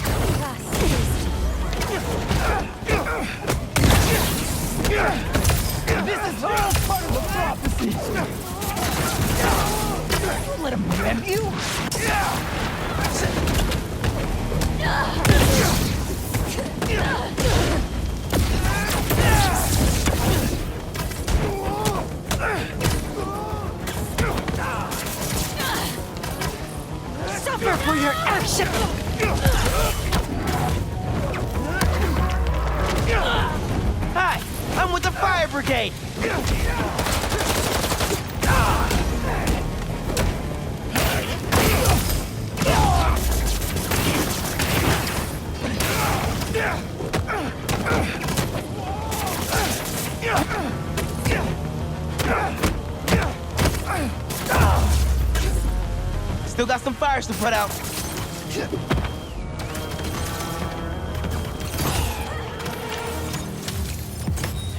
think class is. This is all part of the prophecy! Don't let him grab you! Suffer for your action! Hi, I'm with the fire brigade! Still got some fires to put out.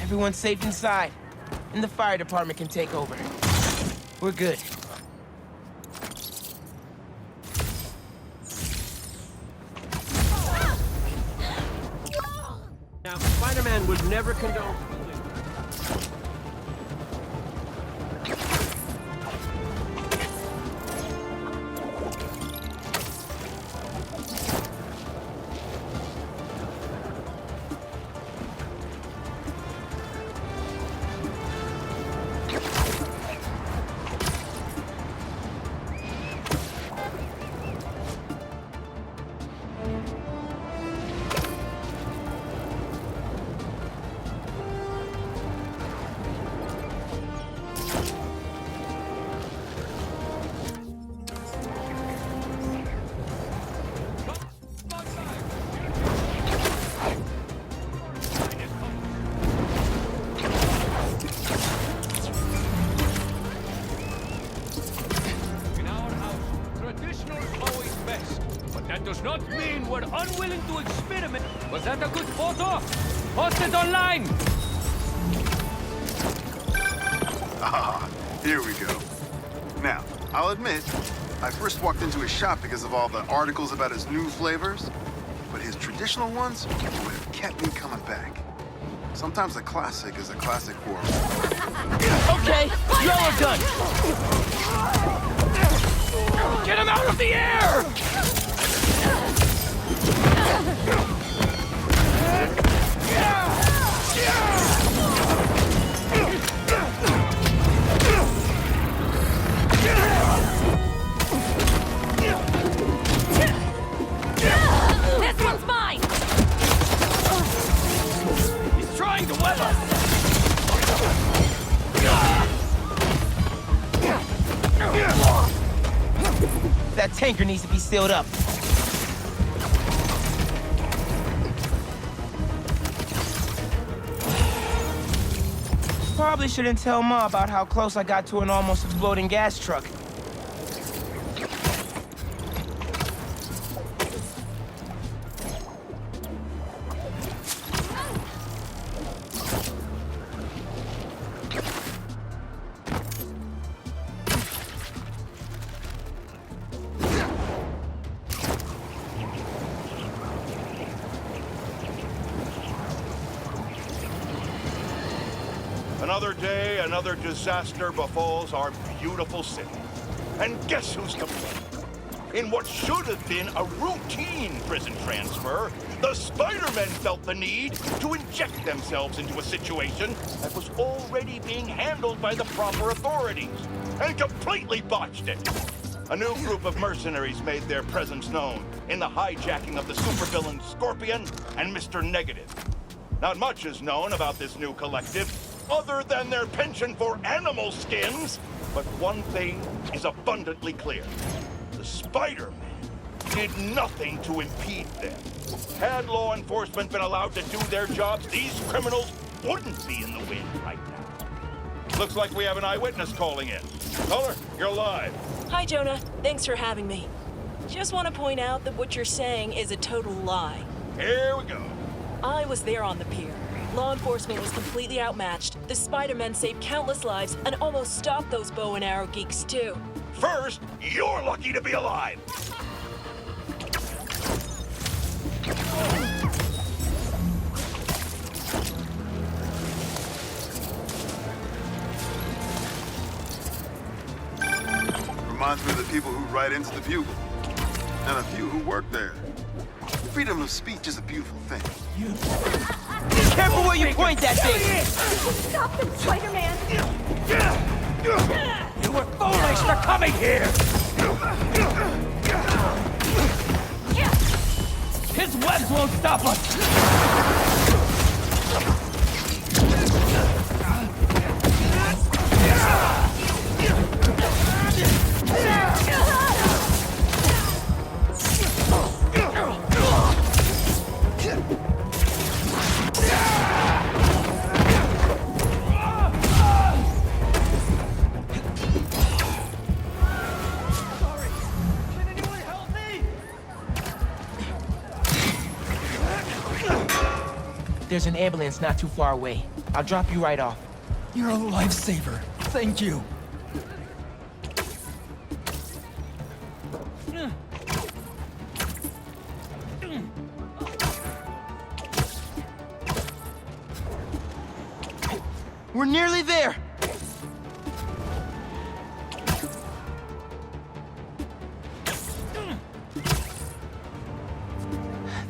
Everyone's safe inside, and the fire department can take over. We're good. Now, Spider-Man would never condone... That does not mean we're unwilling to experiment. Was that a good photo? Post it online! Ah, here we go. Now, I'll admit, I first walked into his shop because of all the articles about his new flavors, but his traditional ones would have kept me coming back. Sometimes a classic is a classic for a Okay, y'all are done. Get him out of the air! This one's mine! He's trying to web us! That tanker needs to be sealed up. Probably shouldn't tell Ma about how close I got to an almost exploding gas truck. Another day, another disaster befalls our beautiful city. And guess who's to blame? In what should have been a routine prison transfer, the Spider-Men felt the need to inject themselves into a situation that was already being handled by the proper authorities, and completely botched it. A new group of mercenaries made their presence known in the hijacking of the supervillain Scorpion and Mr. Negative. Not much is known about this new collective, other than their penchant for animal skins. But one thing is abundantly clear. The Spider-Man did nothing to impede them. Had law enforcement been allowed to do their jobs, these criminals wouldn't be in the wind right now. Looks like we have an eyewitness calling in. Caller, you're live. Hi, Jonah. Thanks for having me. Just want to point out that what you're saying is a total lie. Here we go. I was there on the pier. Law enforcement was completely outmatched. The Spider-Men saved countless lives and almost stopped those bow and arrow geeks, too. First, you're lucky to be alive. people who write into the Bugle, and a few who work there. Freedom of speech is a beautiful thing. Be careful where you point that thing! Stop them, Spider-Man! You were foolish for coming here! His webs won't stop us! There's an ambulance not too far away. I'll drop you right off. You're a lifesaver. Thank you. We're nearly there!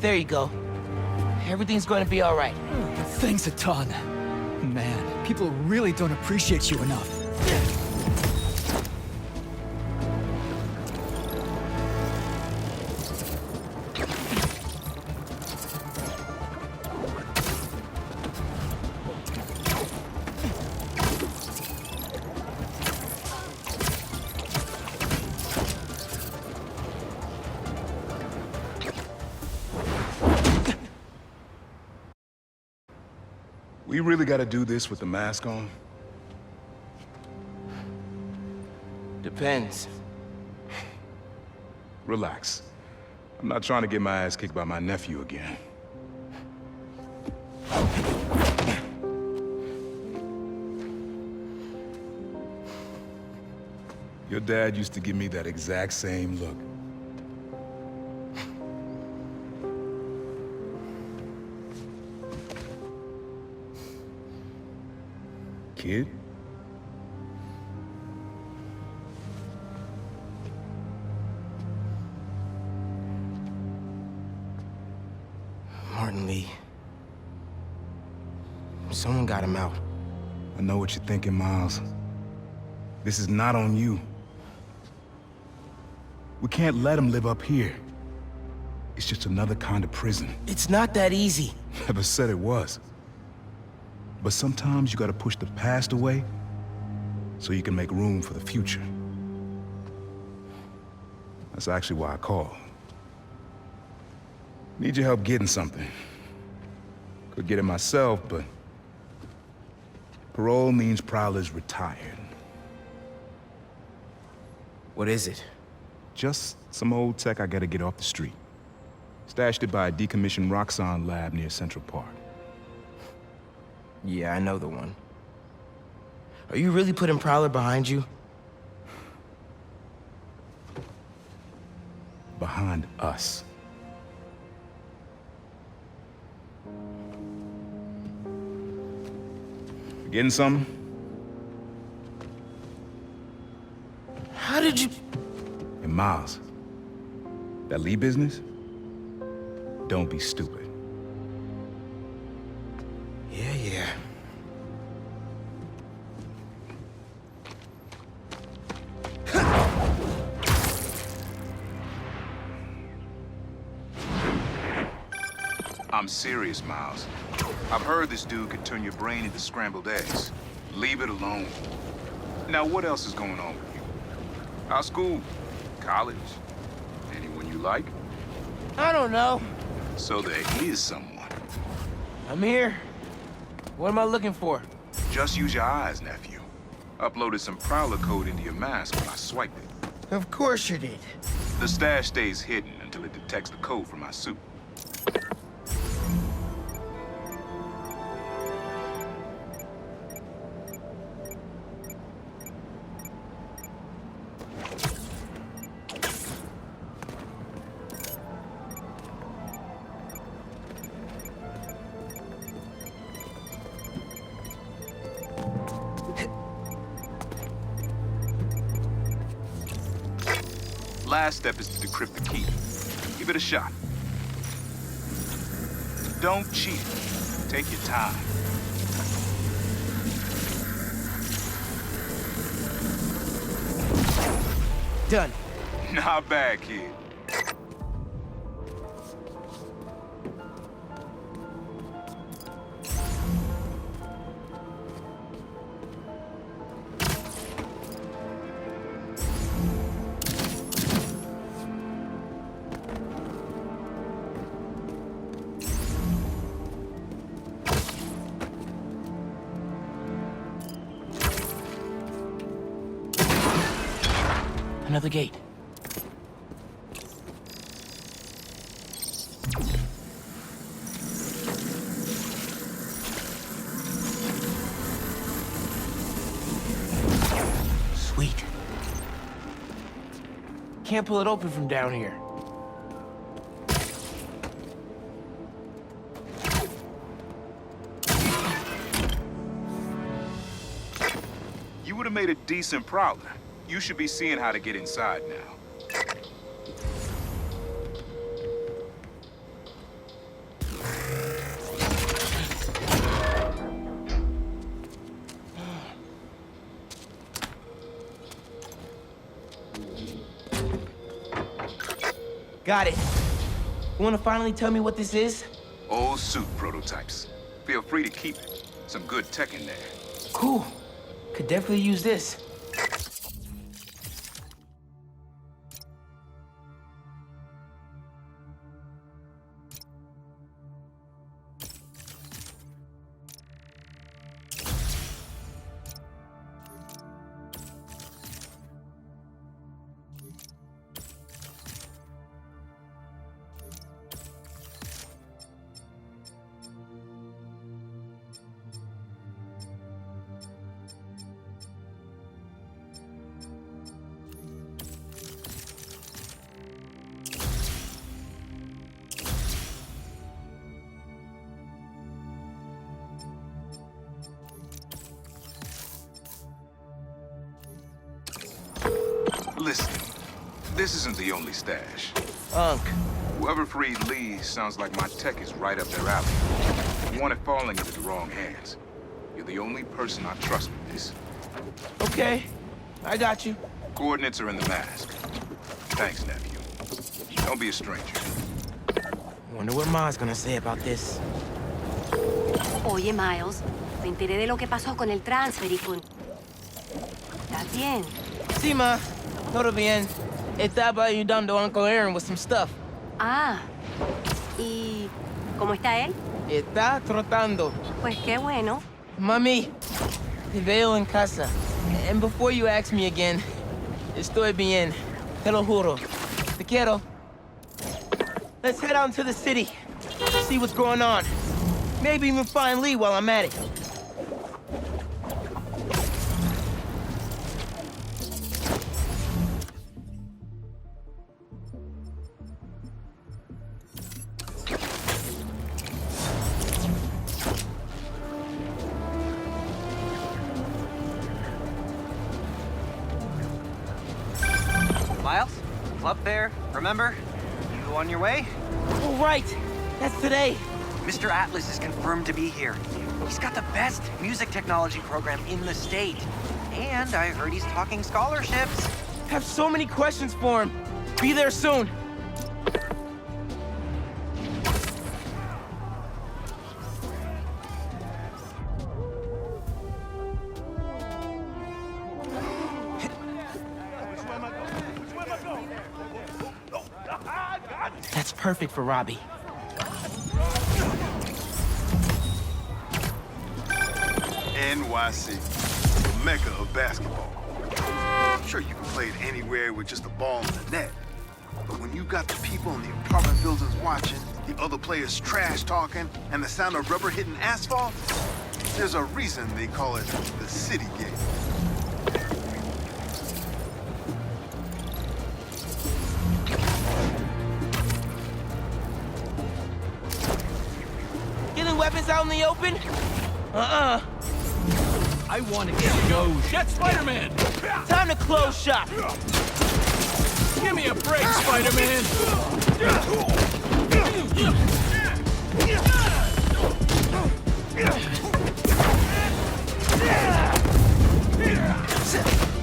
There you go. Everything's going to be all right. Thanks a ton. Man, people really don't appreciate you enough. We really gotta do this with the mask on? Depends. Relax. I'm not trying to get my ass kicked by my nephew again. Your dad used to give me that exact same look. Kid? Martin Lee. Someone got him out. I know what you're thinking, Miles. This is not on you. We can't let him live up here. It's just another kind of prison. It's not that easy. Never said it was. But sometimes you gotta push the past away so you can make room for the future. That's actually why I called. Need your help getting something. Could get it myself, but parole means Prowler's retired. What is it? Just some old tech I gotta get off the street. Stashed it by a decommissioned Roxxon lab near Central Park. Yeah, I know the one. Are you really putting Prowler behind you? Behind us. You getting something? How did you... And Miles, that Lee business? Don't be stupid. Yeah. I'm serious, Miles. I've heard this dude could turn your brain into scrambled eggs. Leave it alone. Now, what else is going on with you? How's school? College? Anyone you like? I don't know. So there is someone. I'm here. What am I looking for? Just use your eyes, nephew. Uploaded some Prowler code into your mask when I swiped it. Of course you did. The stash stays hidden until it detects the code from my suit. last step is to decrypt the key. Give it a shot. Don't cheat. Take your time. Done. Not bad, kid. Another gate. Sweet. Can't pull it open from down here. You would have made a decent prowler. You should be seeing how to get inside now. Got it. You wanna finally tell me what this is? Old suit prototypes. Feel free to keep it. Some good tech in there. Cool. Could definitely use this. Listen, this isn't the only stash. Unc. Whoever freed Lee sounds like my tech is right up their alley. I want it falling into the wrong hands. You're the only person I trust with this. Okay, I got you. Coordinates are in the mask. Thanks, nephew. Don't be a stranger. Wonder what Ma's gonna say about this. Oye, Miles, me enteré de lo que pasó con el transfer y con... ¿Estás bien? Sí, Ma. Todo bien. Estaba ayudando a Uncle Aaron with some stuff. Ah, ¿y cómo está él? Está trotando. Pues qué bueno. Mami, te veo en casa. And before you ask me again, estoy bien. Te lo juro. Te quiero. Let's head out into the city. See what's going on. Maybe even find Lee while I'm at it. Miles? Club fair, remember? You on your way? Oh, right. That's today. Mr. Atlas is confirmed to be here. He's got the best music technology program in the state. And I heard he's talking scholarships. Have so many questions for him. Be there soon. That's perfect for Robbie. NYC, the mecca of basketball. I'm sure you can play it anywhere with just a ball in the net. But when you got the people in the apartment buildings watching, the other players trash talking, and the sound of rubber hitting asphalt, there's a reason they call it the city game. Getting weapons out in the open? I want to get Joe. Get Spider-Man! Time to close shop. Give me a break, Spider-Man!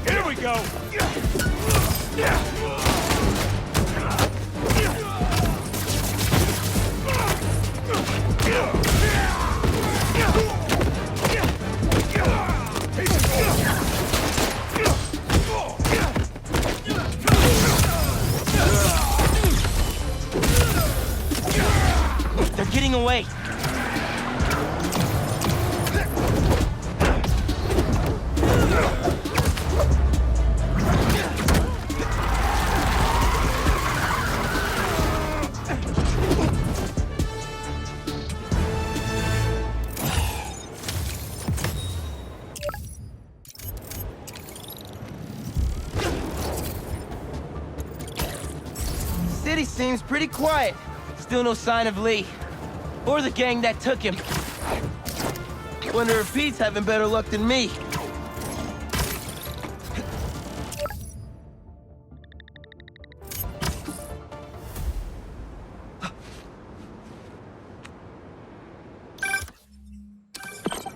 Here we go! They're getting away. City seems pretty quiet. Still no sign of Lee. Or the gang that took him. Wonder if Pete's having better luck than me.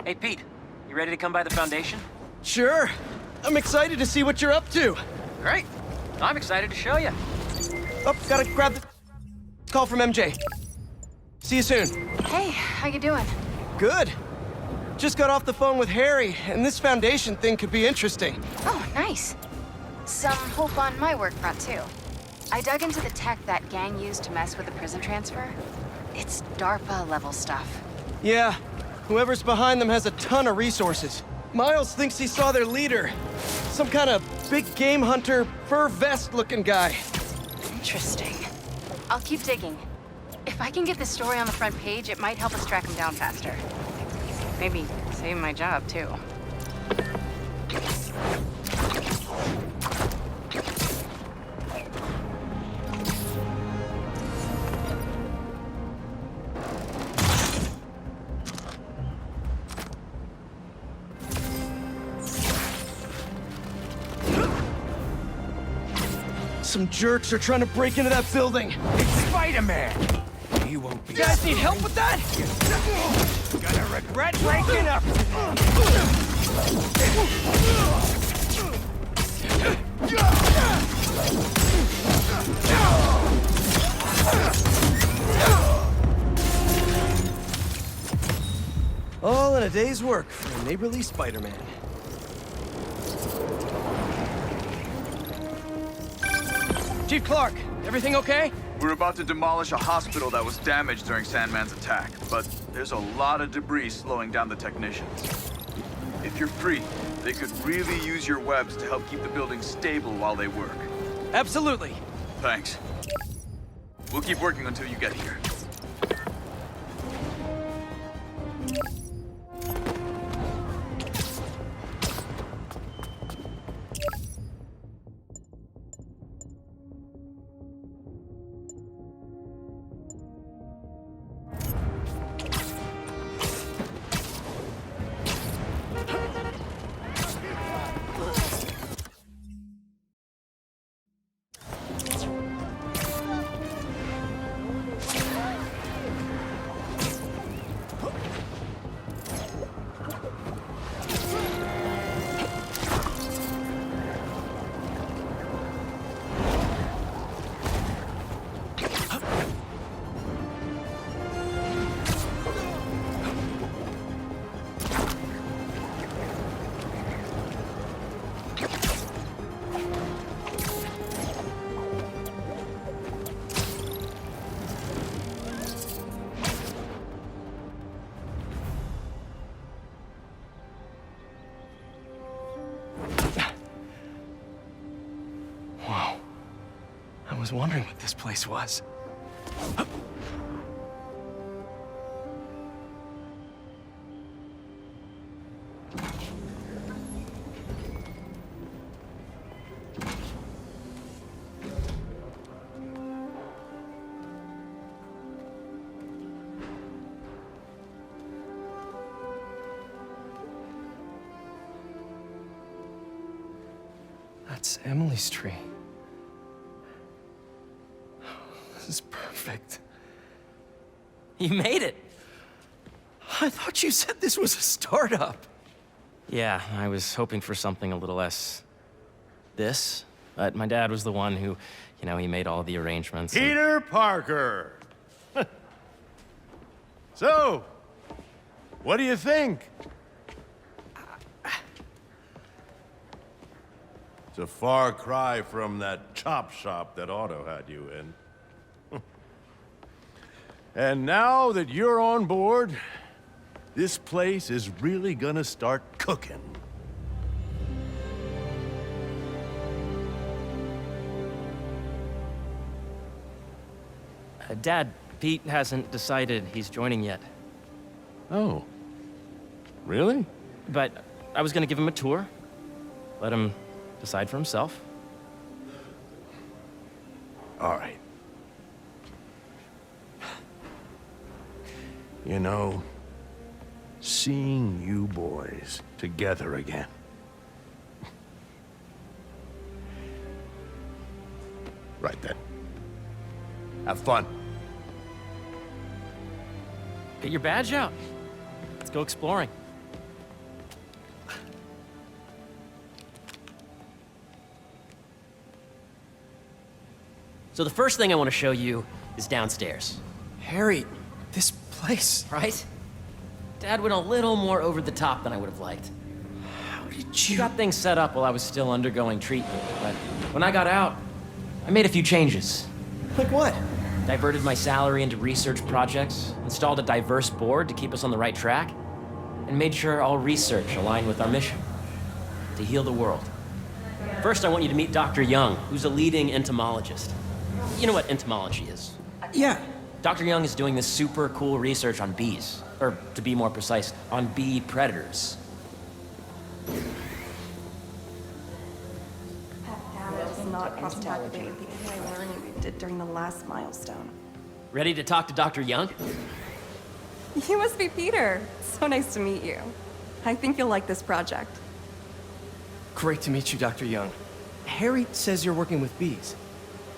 Hey, Pete, you ready to come by the Foundation? Sure. I'm excited to see what you're up to. Great. I'm excited to show you. Oh, gotta grab the call from MJ. See you soon. Hey, how you doing? Good. Just got off the phone with Harry, and this Foundation thing could be interesting. Oh, nice. Some hope on my work front, too. I dug into the tech that gang used to mess with the prison transfer. It's DARPA-level stuff. Yeah, whoever's behind them has a ton of resources. Miles thinks he saw their leader. Some kind of big game hunter, fur vest-looking guy. Interesting. I'll keep digging. If I can get this story on the front page, it might help us track him down faster. Maybe save my job, too. Some jerks are trying to break into that building. It's Spider-Man! He won't be... You guys need help with that? Gonna regret breaking up! All in a day's work for a neighborly Spider-Man. Chief Clark, everything okay? We're about to demolish a hospital that was damaged during Sandman's attack, but there's a lot of debris slowing down the technicians. If you're free, they could really use your webs to help keep the building stable while they work. Absolutely. Thanks. We'll keep working until you get here. I was wondering what this place was. That's Emily's tree. You made it. I thought you said this was a startup. Yeah, I was hoping for something a little less... this. But my dad was the one who, you know, he made all the arrangements. and- Peter Parker. So, what do you think? It's a far cry from that chop shop that Otto had you in. And now that you're on board, this place is really gonna start cooking. Dad, Pete hasn't decided he's joining yet. Oh. Really? But I was gonna give him a tour. Let him decide for himself. All right. You know, seeing you boys together again. Right then. Have fun. Get your badge out. Let's go exploring. So the first thing I want to show you is downstairs. Harry, this place... Right? Dad went a little more over the top than I would have liked. How did He you... got things set up while I was still undergoing treatment, but when I got out, I made a few changes. Like what? Diverted my salary into research projects, installed a diverse board to keep us on the right track, and made sure all research aligned with our mission, to heal the world. First, I want you to meet Dr. Young, who's a leading entomologist. You know what entomology is? Yeah. Dr. Young is doing this super cool research on bees, or to be more precise, on bee predators. That is not cross-tabulating the AI learning we did during the last milestone. Ready to talk to Dr. Young? You must be Peter. So nice to meet you. I think you'll like this project. Great to meet you, Dr. Young. Harry says you're working with bees.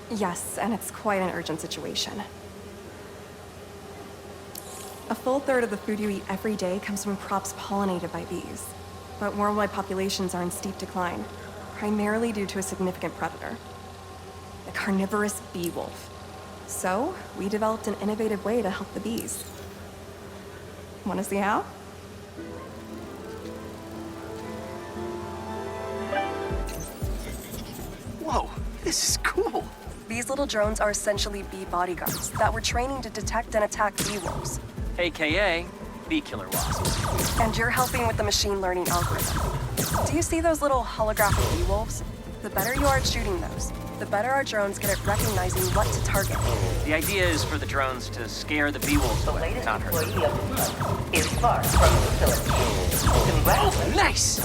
Yes, and it's quite an urgent situation. A full third of the food you eat every day comes from crops pollinated by bees. But worldwide populations are in steep decline, primarily due to a significant predator, the carnivorous bee wolf. So, we developed an innovative way to help the bees. Want to see how? Whoa, this is cool. These little drones are essentially bee bodyguards that we're training to detect and attack bee wolves. AKA bee killer wasps. And you're helping with the machine learning algorithm. Do you see those little holographic bee wolves? The better you are at shooting those, the better our drones get at recognizing what to target. The idea is for the drones to scare the bee wolves away, not hurt them. Is far from the facility. Congratulations. Nice!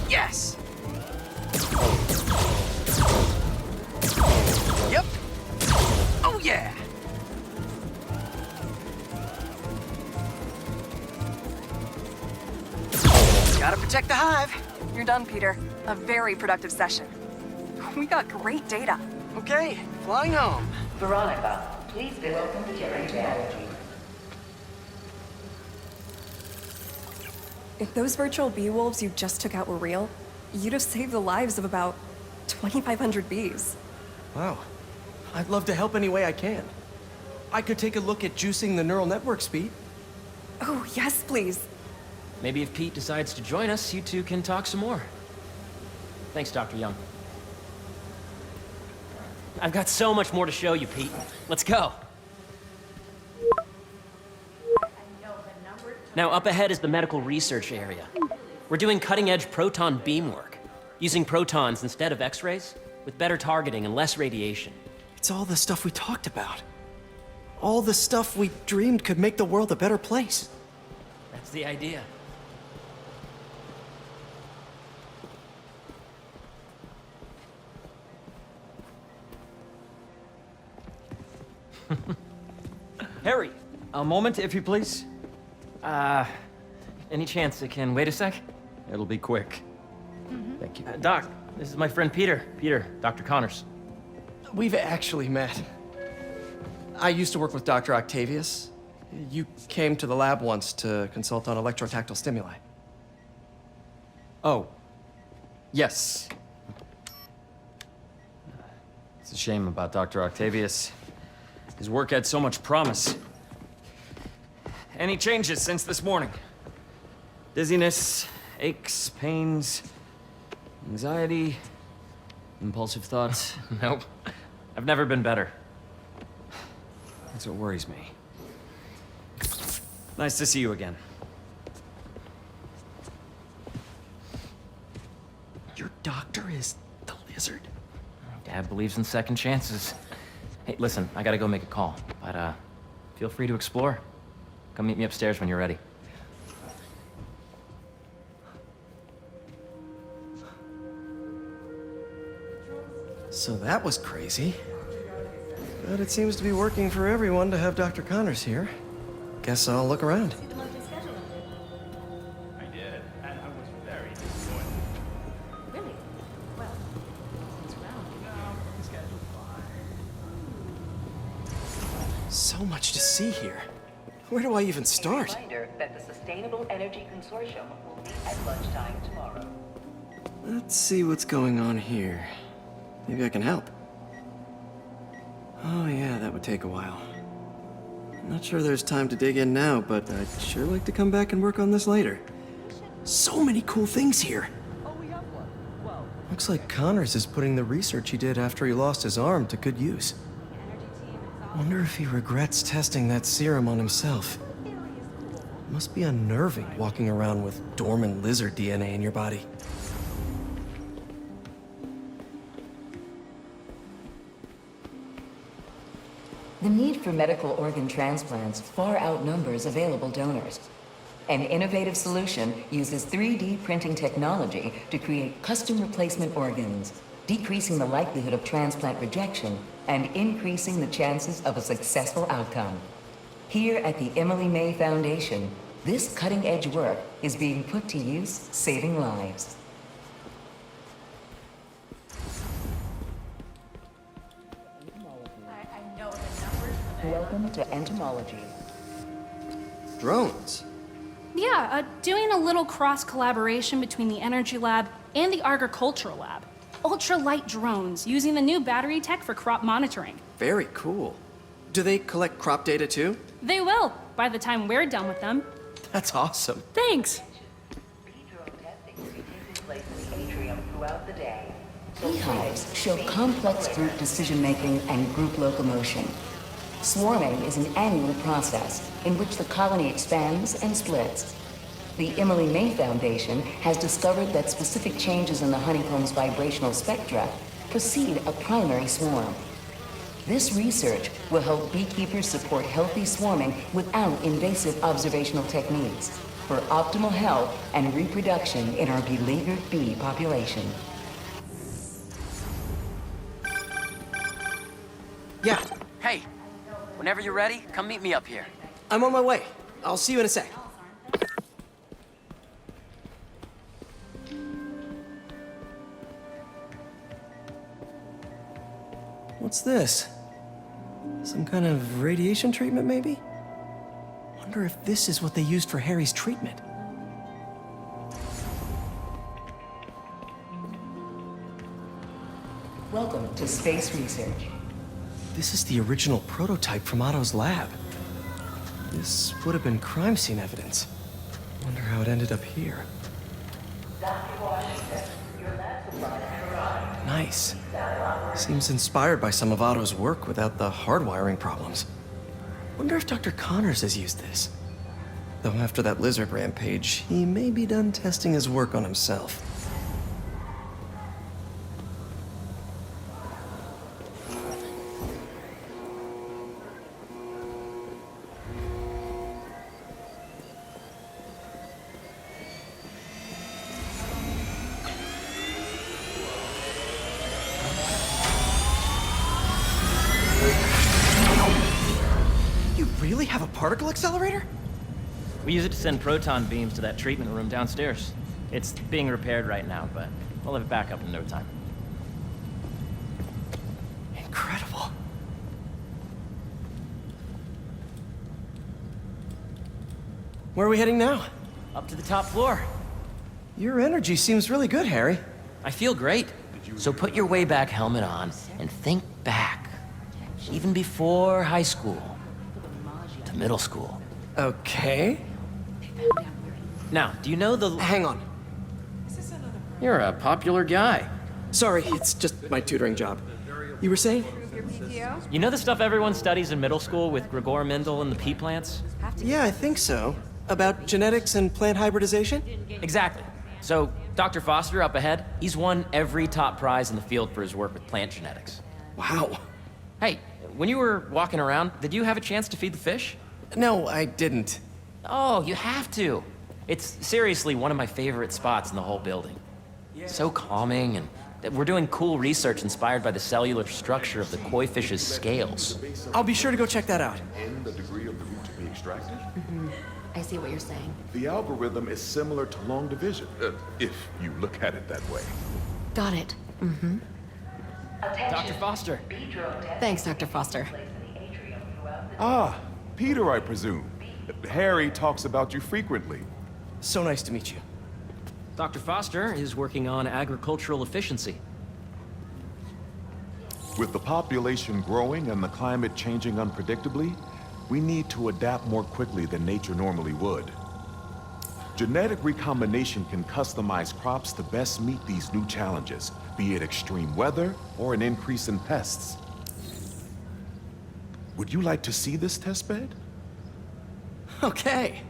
Yes! Yep! Oh yeah! Gotta protect the hive. You're done, Peter. A very productive session. We got great data. Okay, flying home. Veronica, please visit Security Manager. If those virtual bee wolves you just took out were real, you'd have saved the lives of about 2,500 bees. Wow. I'd love to help any way I can. I could take a look at juicing the neural network speed. Oh, yes, please. Maybe if Pete decides to join us, you two can talk some more. Thanks, Dr. Young. I've got so much more to show you, Pete. Let's go. Now, up ahead is the medical research area. We're doing cutting-edge proton beam work, using protons instead of X-rays, with better targeting and less radiation. It's all the stuff we talked about. All the stuff we dreamed could make the world a better place. That's the idea. Harry! A moment, if you please. Any chance it can wait a sec? It'll be quick. Thank you. Doc, this is my friend Peter. Peter, Dr. Connors. we've actually met. I used to work with Dr. Octavius. You came to the lab once to consult on electrotactile stimuli. Oh. Yes. It's a shame about Dr. Octavius. His work had so much promise. Any changes since this morning? Dizziness, aches, pains, anxiety, impulsive thoughts? Nope. I've never been better. That's what worries me. Nice to see you again. Your doctor is the lizard? Dad believes in second chances. Hey, listen, I gotta go make a call, but feel free to explore. Come meet me upstairs when you're ready. So that was crazy. But it seems to be working for everyone to have Dr. Connors here. Guess I'll look around. I did, and I was very disappointed. Really? Well, it's around. No, the schedule's fine. So much to see here. Where do I even start? Reminder that the Sustainable Energy Consortium will meet at lunchtime tomorrow. Let's see what's going on here. Maybe I can help. Oh yeah, that would take a while. I'm not sure there's time to dig in now, but I'd sure like to come back and work on this later. So many cool things here. Looks like Connors is putting the research he did after he lost his arm to good use. Wonder if he regrets testing that serum on himself. Must be unnerving walking around with dormant lizard DNA in your body. The need for medical organ transplants far outnumbers available donors. An innovative solution uses 3D printing technology to create custom replacement organs, decreasing the likelihood of transplant rejection and increasing the chances of a successful outcome. Here at the Emily May Foundation, this cutting-edge work is being put to use, saving lives. Welcome to entomology. Drones? Yeah, doing a little cross-collaboration between the Energy Lab and the Agricultural Lab. Ultra-light drones using the new battery tech for crop monitoring. Very cool. Do they collect crop data too? They will, by the time we're done with them. That's awesome. Thanks. Throughout the day. Beehives show complex group decision-making and group locomotion. Swarming is an annual process in which the colony expands and splits. The Emily May Foundation has discovered that specific changes in the honeycomb's vibrational spectra precede a primary swarm. This research will help beekeepers support healthy swarming without invasive observational techniques for optimal health and reproduction in our beleaguered bee population. Yeah. Hey, whenever you're ready, come meet me up here. I'm on my way. I'll see you in a sec. What's this? Some kind of radiation treatment, maybe? Wonder if this is what they used for Harry's treatment. Welcome to Space Research. This is the original prototype from Otto's lab. This would have been crime scene evidence. Wonder how it ended up here. Nice. Seems inspired by some of Otto's work without the hardwiring problems. Wonder if Dr. Connors has used this. Though after that lizard rampage, he may be done testing his work on himself. You really have a particle accelerator? We use it to send proton beams to that treatment room downstairs. It's being repaired right now, but we'll have it back up in no time. Incredible. Where are we heading now? Up to the top floor. Your energy seems really good, Harry. I feel great. So put your way back helmet on and think back. Even before high school. To middle school. Okay. Now, do you know the... Hang on. You're a popular guy. Sorry, it's just my tutoring job. You were saying? You know the stuff everyone studies in middle school with Gregor Mendel and the pea plants? Yeah, I think so. About genetics and plant hybridization? Exactly. So, Dr. Foster up ahead, he's won every top prize in the field for his work with plant genetics. Wow. Hey, when you were walking around, did you have a chance to feed the fish? No, I didn't. Oh, you have to. It's seriously one of my favorite spots in the whole building. So calming, and we're doing cool research inspired by the cellular structure of the koi fish's scales. I'll be sure to go check that out. In the degree of the root to be extracted? I see what you're saying. The algorithm is similar to long division, if you look at it that way. Got it. Dr. Foster. Thanks, Dr. Foster. Ah, Peter, I presume. Harry talks about you frequently. So nice to meet you. Dr. Foster is working on agricultural efficiency. With the population growing and the climate changing unpredictably, we need to adapt more quickly than nature normally would. Genetic recombination can customize crops to best meet these new challenges, be it extreme weather or an increase in pests. Would you like to see this testbed? Okay.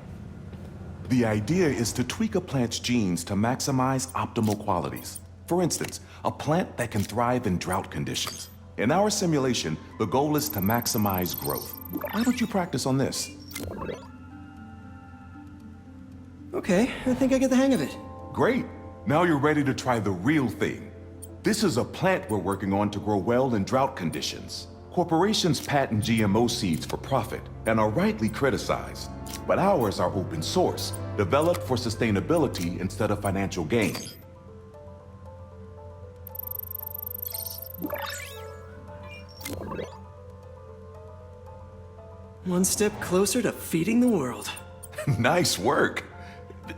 The idea is to tweak a plant's genes to maximize optimal qualities. For instance, a plant that can thrive in drought conditions. In our simulation, the goal is to maximize growth. Why don't you practice on this? Okay, I think I get the hang of it. Great. Now you're ready to try the real thing. This is a plant we're working on to grow well in drought conditions. Corporations patent GMO seeds for profit and are rightly criticized. But ours are open source, developed for sustainability instead of financial gain. One step closer to feeding the world. Nice work.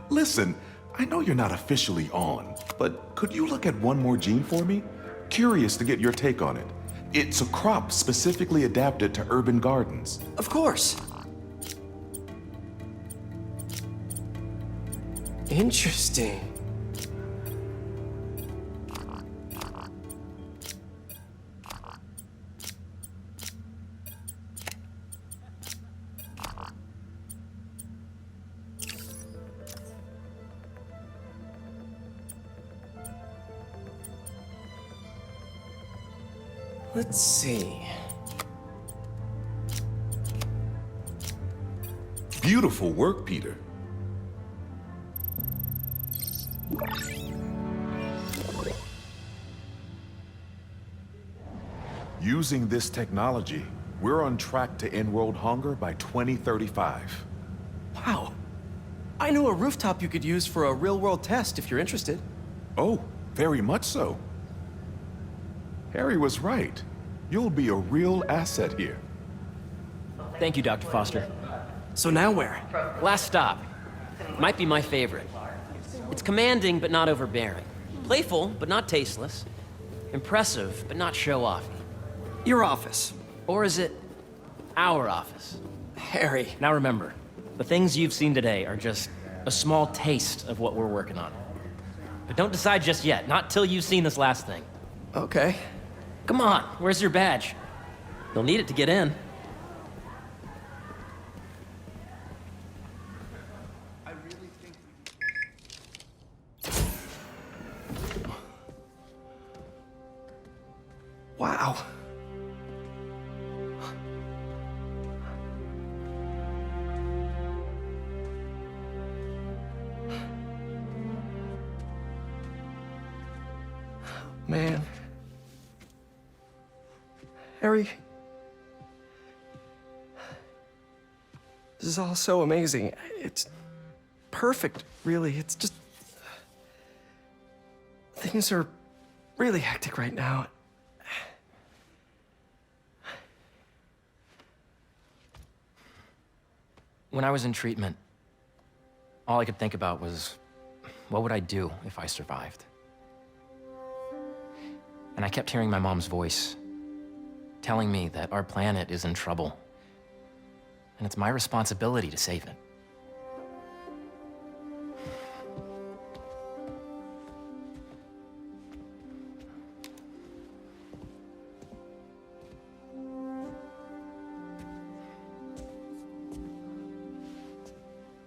Listen, I know you're not officially on, but could you look at one more gene for me? Curious to get your take on it. It's a crop specifically adapted to urban gardens. Of course. Interesting. Let's see. Beautiful work, Peter. Using this technology, we're on track to end world hunger by 2035. Wow. I know a rooftop you could use for a real-world test if you're interested. Oh, very much so. Harry was right. You'll be a real asset here. Thank you, Dr. Foster. So now where? Last stop. Might be my favorite. It's commanding, but not overbearing. Playful, but not tasteless. Impressive, but not show-offy. Your office. Or is it our office? Harry. Now remember, the things you've seen today are just a small taste of what we're working on. But don't decide just yet, not till you've seen this last thing. Okay. Come on, where's your badge? You'll need it to get in. Wow. Man. Harry. This is all so amazing. It's perfect, really. It's just... Things are really hectic right now. When I was in treatment, all I could think about was, what would I do if I survived? And I kept hearing my mom's voice, telling me that our planet is in trouble, and it's my responsibility to save it.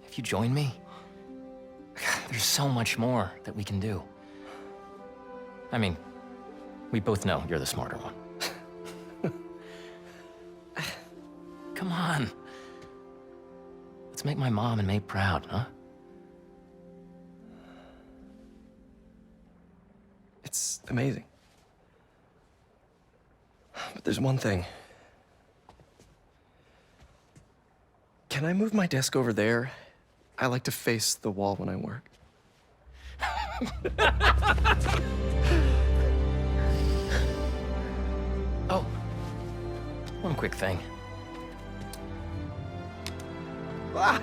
If you join me, there's so much more that we can do. I mean, we both know you're the smarter one. Come on. Let's make my mom and May proud, huh? It's amazing. But there's one thing. Can I move my desk over there? I like to face the wall when I work. Oh, one quick thing. Ah!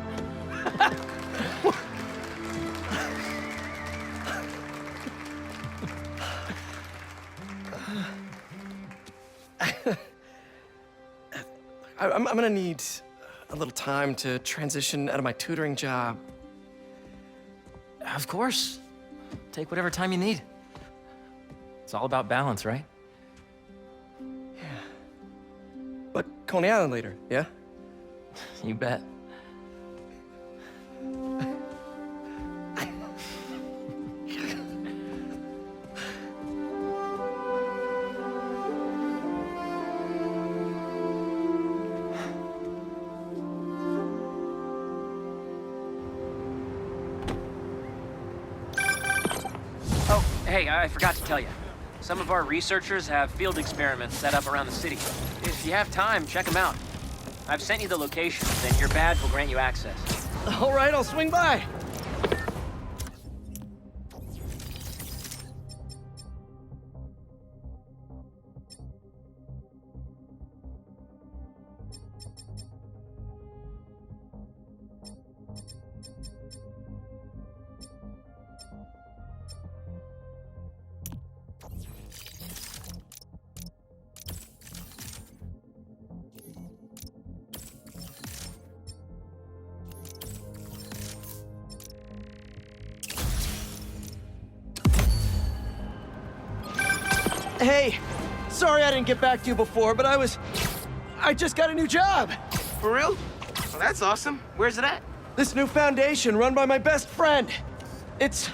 I'm gonna need a little time to transition out of my tutoring job. Of course. Take whatever time you need. It's all about balance, right? But Coney Island later, yeah? You bet. Hey, I forgot to tell you. Some of our researchers have field experiments set up around the city. If you have time, check them out. I've sent you the locations, and your badge will grant you access. All right, I'll swing by. Hey, sorry I didn't get back to you before, but I just got a new job. For real? Well, that's awesome. Where's it at? This new foundation run by my best friend. It's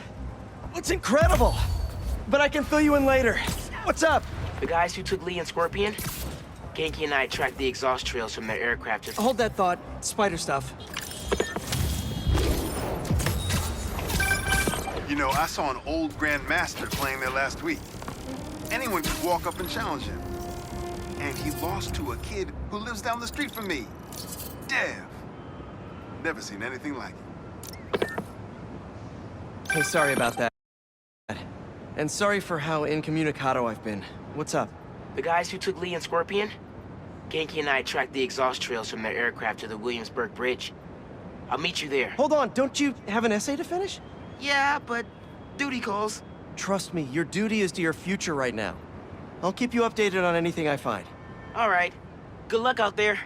incredible. But I can fill you in later. What's up? The guys who took Lee and Scorpion? Genki and I tracked the exhaust trails from their aircraft to... Hold that thought. Spider stuff. You know, I saw an old Grand Master playing there last week. Anyone could walk up and challenge him. And he lost to a kid who lives down the street from me. Dev. Never seen anything like it. Hey, sorry about that. And sorry for how incommunicado I've been. What's up? The guys who took Lee and Scorpion? Genki and I tracked the exhaust trails from their aircraft to the Williamsburg Bridge. I'll meet you there. Hold on, don't you have an essay to finish? Yeah, but duty calls. Trust me, your duty is to your future right now. I'll keep you updated on anything I find. All right. Good luck out there.